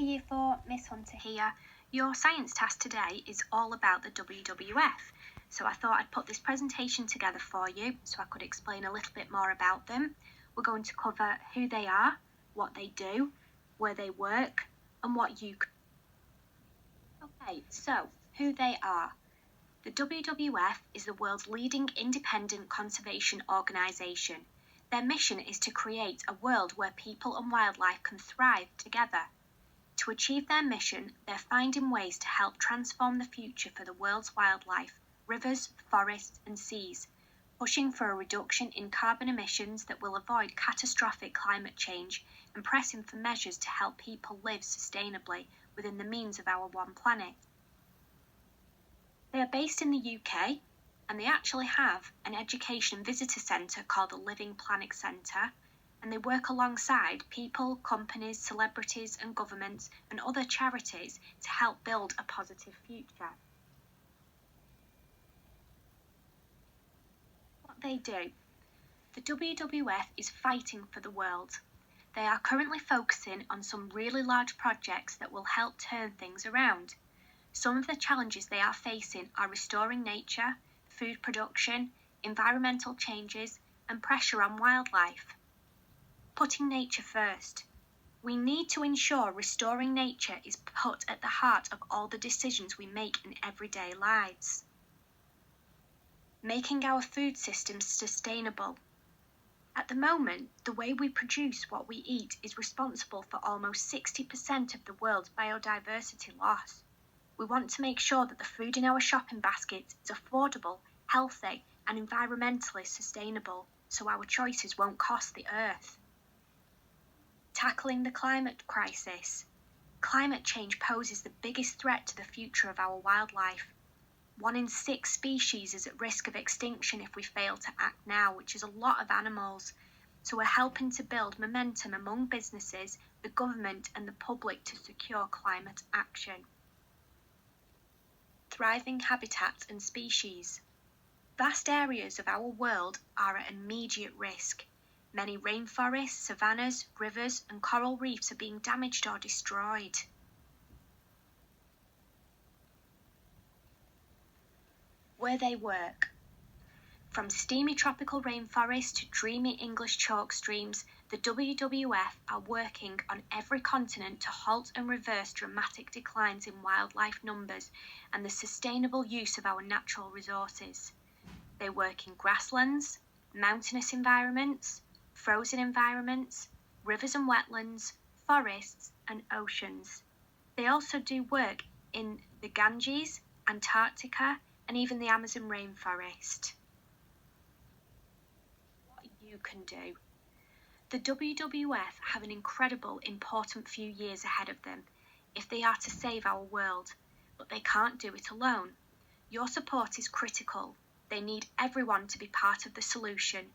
Year 4, Miss Hunter here. Your science task today is all about the WWF, so I thought I'd put this presentation together for you so I could explain a little bit more about them. We're going to cover who they are, what they do, where they work, and what you can. Okay, so who they are. The WWF is the world's leading independent conservation organisation. Their mission is to create a world where people and wildlife can thrive together. To achieve their mission, they're finding ways to help transform the future for the world's wildlife, rivers, forests and seas, pushing for a reduction in carbon emissions that will avoid catastrophic climate change and pressing for measures to help people live sustainably within the means of our one planet. They are based in the UK, and they actually have an education and visitor centre called the Living Planet Centre, and they work alongside people, companies, celebrities and governments and other charities to help build a positive future. What they do. The WWF is fighting for the world. They are currently focusing on some really large projects that will help turn things around. Some of the challenges they are facing are restoring nature, food production, environmental changes, and pressure on wildlife. Putting nature first. We need to ensure restoring nature is put at the heart of all the decisions we make in everyday lives. Making our food systems sustainable. At the moment, the way we produce what we eat is responsible for almost 60% of the world's biodiversity loss. We want to make sure that the food in our shopping baskets is affordable, healthy, and environmentally sustainable, so our choices won't cost the earth. Tackling the climate crisis. Climate change poses the biggest threat to the future of our wildlife. 1 in 6 species is at risk of extinction if we fail to act now, which is a lot of animals. So we're helping to build momentum among businesses, the government, and the public to secure climate action. Thriving habitats and species. Vast areas of our world are at immediate risk. Many rainforests, savannas, rivers, and coral reefs are being damaged or destroyed. Where they work. From steamy tropical rainforests to dreamy English chalk streams, the WWF are working on every continent to halt and reverse dramatic declines in wildlife numbers and the sustainable use of our natural resources. They work in grasslands, mountainous environments, frozen environments, rivers and wetlands, forests and oceans. They also do work in the Ganges, Antarctica, and even the Amazon rainforest. What you can do. The WWF have an incredible, important few years ahead of them if they are to save our world, but they can't do it alone. Your support is critical. They need everyone to be part of the solution,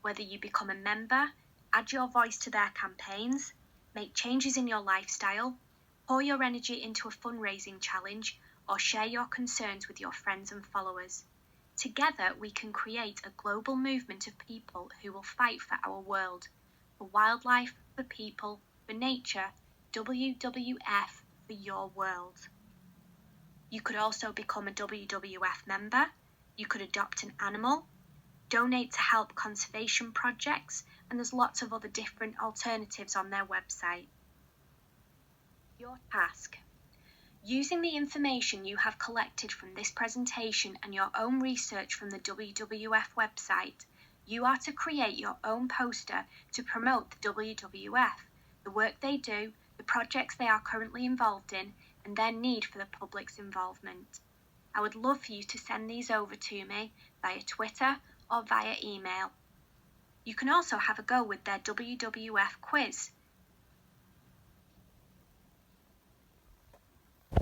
whether you become a member, add your voice to their campaigns, make changes in your lifestyle, pour your energy into a fundraising challenge, or share your concerns with your friends and followers. Together, we can create a global movement of people who will fight for our world, for wildlife, for people, for nature, WWF for your world. You could also become a WWF member, you could adopt an animal, donate to help conservation projects, and there's lots of other different alternatives on their website. Your task. Using the information you have collected from this presentation and your own research from the WWF website, you are to create your own poster to promote the WWF, the work they do, the projects they are currently involved in, and their need for the public's involvement. I would love for you to send these over to me via Twitter or via email. You can also have a go with their WWF quiz.